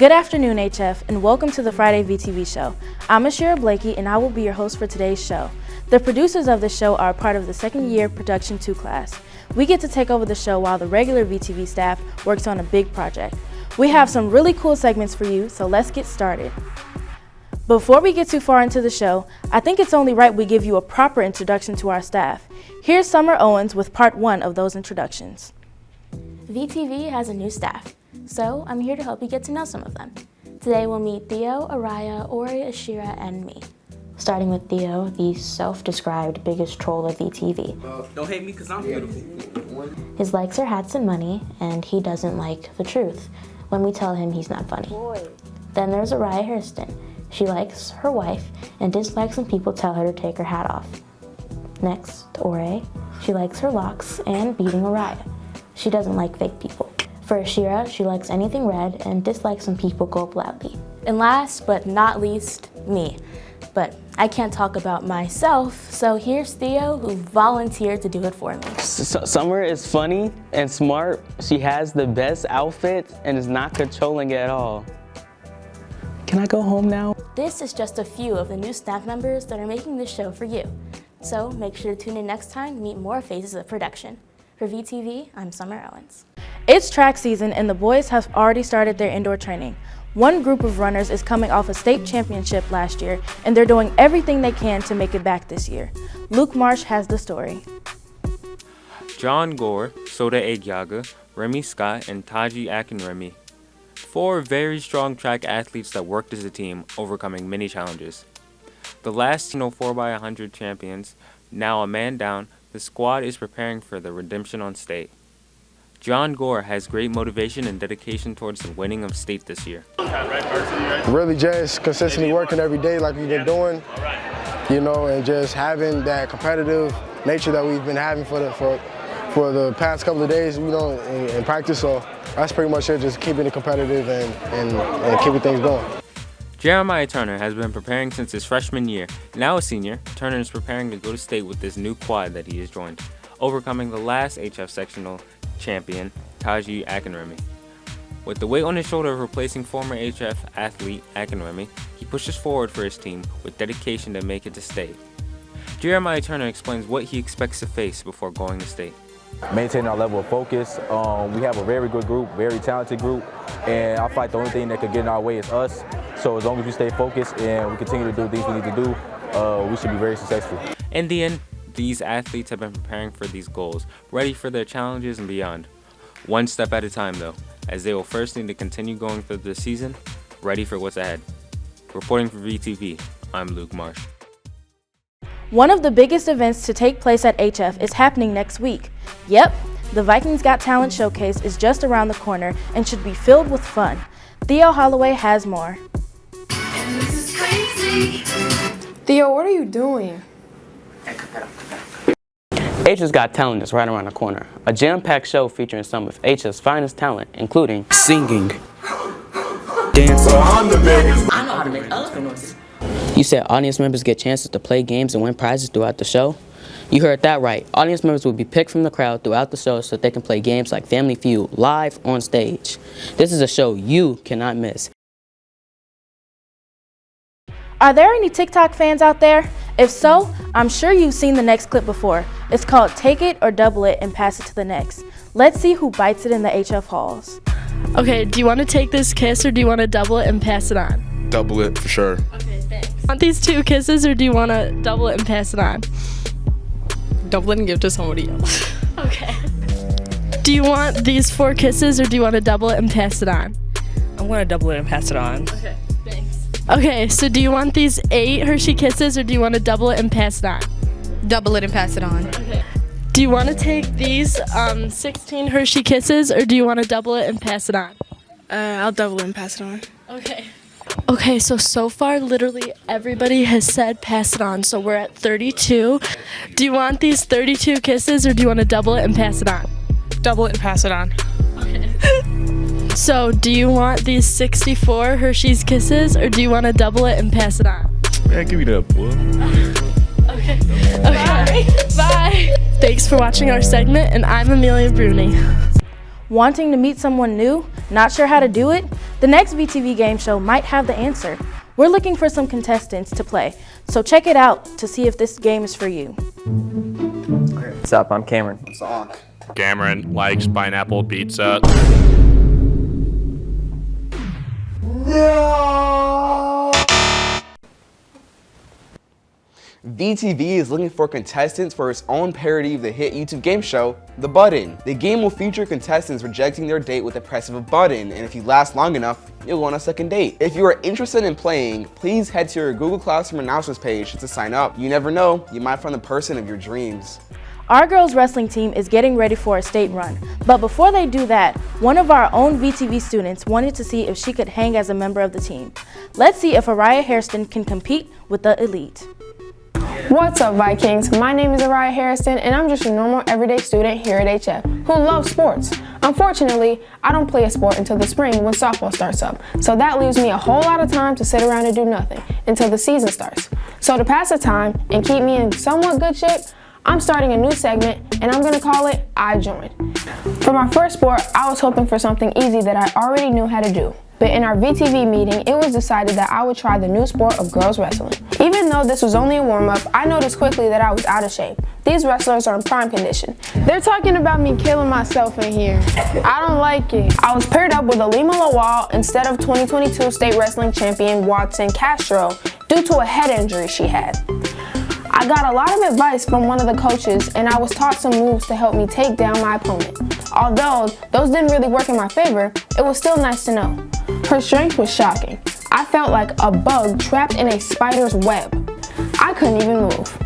Good afternoon, HF, and welcome to the Friday VTV Show. I'm Ashira Blakey, and I will be your host for today's show. The producers of the show are part of the second year Production 2 class. We get to take over the show while the regular VTV staff works on a big project. We have some really cool segments for you, so let's get started. Before we get too far into the show, I think it's only right we give you a proper introduction to our staff. Here's Summer Owens with part 1 of those introductions. VTV has a new staff, so I'm here to help you get to know some of them. Today we'll meet Theo, Araya, Ori, Ashira, and me. Starting with Theo, the self-described biggest troll of VTV. Don't hate me because I'm beautiful. His likes are hats and money, and he doesn't like the truth when we tell him he's not funny. Then there's Araya Hurston. She likes her wife and dislikes when people tell her to take her hat off. Next, Ori. She likes her locks and beating Araya. She doesn't like fake people. For Ashira, she likes anything red and dislikes when people go up loudly. And last but not least, me. But I can't talk about myself, so here's Theo, who volunteered to do it for me. Summer is funny and smart. She has the best outfit and is not controlling at all. Can I go home now? This is just a few of the new staff members that are making this show for you. So make sure to tune in next time to meet more phases of production. For VTV, I'm Summer Owens. It's track season and the boys have already started their indoor training. One group of runners is coming off a state championship last year and they're doing everything they can to make it back this year. Luke Marsh has the story. John Gore, Soda Egyaga, Remy Scott, and Taji Akinremi. 4 very strong track athletes that worked as a team, overcoming many challenges. The last 4x100 champions, now a man down, the squad is preparing for the redemption on state. John Gore has great motivation and dedication towards the winning of state this year. Really just consistently working every day like we've been doing, and just having that competitive nature that we've been having for the past couple of days, in practice. So that's pretty much it, just keeping it competitive and keeping things going. Jeremiah Turner has been preparing since his freshman year. Now a senior, Turner is preparing to go to state with this new quad that he has joined, overcoming the last HF sectional champion, Taji Akinremi. With the weight on his shoulder of replacing former HF athlete Akinremi, he pushes forward for his team with dedication to make it to state. Jeremiah Turner explains what he expects to face before going to state. Maintain our level of focus. We have a very good group, very talented group, and I feel like the only thing that could get in our way is us. So as long as we stay focused and we continue to do things we need to do, we should be very successful. In the end, these athletes have been preparing for these goals, ready for their challenges and beyond. One step at a time though, as they will first need to continue going through the season, ready for what's ahead. Reporting for VTV, I'm Luke Marsh. One of the biggest events to take place at HF is happening next week. Yep, the Vikings Got Talent Showcase is just around the corner and should be filled with fun. Theo Holloway has more. Theo, what are you doing? HF's Got Talent is right around the corner. A jam-packed show featuring some of HF's finest talent, including singing, dancing. I know how to make elephant noises. You said audience members get chances to play games and win prizes throughout the show? You heard that right. Audience members will be picked from the crowd throughout the show so that they can play games like Family Feud live on stage. This is a show you cannot miss. Are there any TikTok fans out there? If so, I'm sure you've seen the next clip before. It's called Take It or Double It and Pass It to the Next. Let's see who bites it in the HF halls. Okay, do you want to take this kiss or do you want to double it and pass it on? Double it for sure. Okay, thanks. Want these 2 kisses or do you want to double it and pass it on? Double it and give it to somebody else. Okay. Do you want these 4 kisses or do you want to double it and pass it on? I'm going to double it and pass it on. Okay, thanks. Okay, so do you want these 8 Hershey Kisses or do you want to double it and pass it on? Double it and pass it on. Okay. Do you want to take these 16 Hershey Kisses or do you want to double it and pass it on? I'll double it and pass it on. Okay. Okay, so far literally everybody has said pass it on, so we're at 32. Do you want these 32 kisses or do you want to double it and pass it on? Double it and pass it on. Okay. So, do you want these 64 Hershey's Kisses, or do you want to double it and pass it on? Man, give me that, boy. Okay. Bye. Thanks for watching our segment, and I'm Amelia Bruni. Wanting to meet someone new? Not sure how to do it? The next VTV game show might have the answer. We're looking for some contestants to play, so check it out to see if this game is for you. What's up? I'm Cameron. What's on? Cameron likes pineapple pizza. VTV is looking for contestants for its own parody of the hit YouTube game show, The Button. The game will feature contestants rejecting their date with the press of a button, and if you last long enough, you'll go on a second date. If you are interested in playing, please head to your Google Classroom announcements page to sign up. You never know, you might find the person of your dreams. Our girls wrestling team is getting ready for a state run, but before they do that, one of our own VTV students wanted to see if she could hang as a member of the team. Let's see if Araya Hairston can compete with the elite. What's up, Vikings? My name is Araya Hairston, and I'm just a normal everyday student here at HF who loves sports. Unfortunately, I don't play a sport until the spring when softball starts up, so that leaves me a whole lot of time to sit around and do nothing until the season starts. So to pass the time and keep me in somewhat good shape, I'm starting a new segment, and I'm going to call it I Joined. For my first sport, I was hoping for something easy that I already knew how to do. But in our VTV meeting, it was decided that I would try the new sport of girls wrestling. Even though this was only a warm-up, I noticed quickly that I was out of shape. These wrestlers are in prime condition. They're talking about me killing myself in here. I don't like it. I was paired up with Alima Lawal instead of 2022 state wrestling champion Watson Castro due to a head injury she had. I got a lot of advice from one of the coaches, and I was taught some moves to help me take down my opponent. Although those didn't really work in my favor, it was still nice to know. Her strength was shocking. I felt like a bug trapped in a spider's web. I couldn't even move.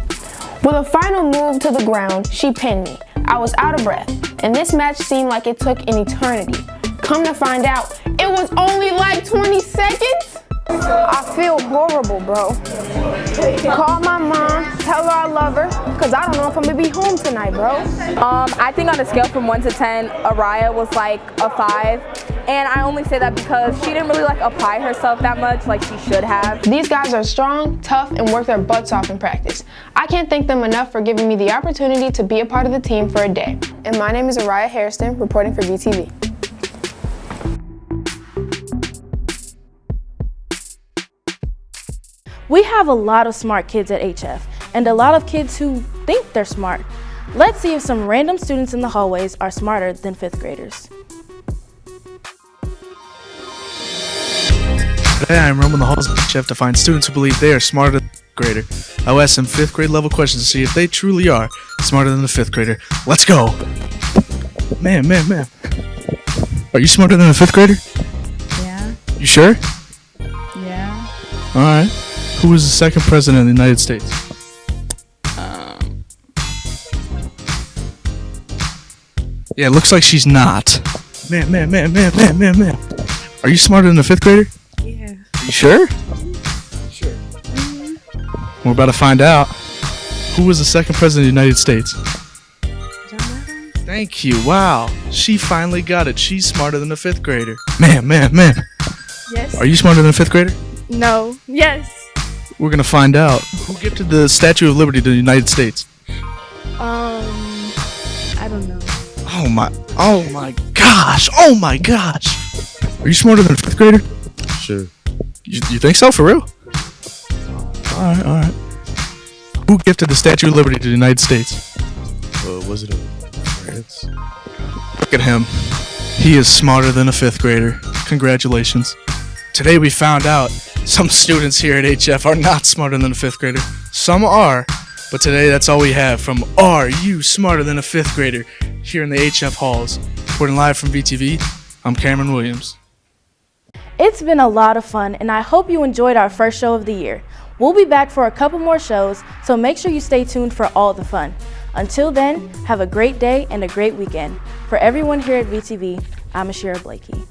With a final move to the ground, she pinned me. I was out of breath, and this match seemed like it took an eternity. Come to find out, it was only like 20 seconds? I feel horrible, bro. Call my mom, tell her I love her, because I don't know if I'm going to be home tonight, bro. I think on a scale from 1 to 10, Araya was like a 5. And I only say that because she didn't really apply herself that much like she should have. These guys are strong, tough, and work their butts off in practice. I can't thank them enough for giving me the opportunity to be a part of the team for a day. And my name is Araya Hairston, reporting for VTV. We have a lot of smart kids at HF, and a lot of kids who think they're smart. Let's see if some random students in the hallways are smarter than 5th graders. Today I am roaming the halls of HF to find students who believe they are smarter than a 5th grader. I will ask them 5th grade level questions to see if they truly are smarter than a 5th grader. Let's go! Ma'am. Are you smarter than a 5th grader? Yeah. You sure? Yeah. Alright. Who was the second president of the United States? Yeah, it looks like she's not. Ma'am. Are you smarter than a 5th grader? Yeah. You sure? Sure. We're about to find out. Who was the second president of the United States? Thank you. Wow. She finally got it. She's smarter than a 5th grader. Ma'am. Yes. Are you smarter than a 5th grader? No. Yes. We're gonna find out. Who gifted the Statue of Liberty to the United States? I don't know. Oh my gosh. Are you smarter than a 5th grader? Sure. You think so, for real? Alright. Who gifted the Statue of Liberty to the United States? Was it France? Look at him. He is smarter than a 5th grader. Congratulations. Today we found out some students here at HF are not smarter than a 5th grader. Some are, but today that's all we have from Are You Smarter Than a 5th Grader here in the HF halls. Reporting live from VTV, I'm Cameron Williams. It's been a lot of fun, and I hope you enjoyed our first show of the year. We'll be back for a couple more shows, so make sure you stay tuned for all the fun. Until then, have a great day and a great weekend. For everyone here at VTV, I'm Ashira Blakey.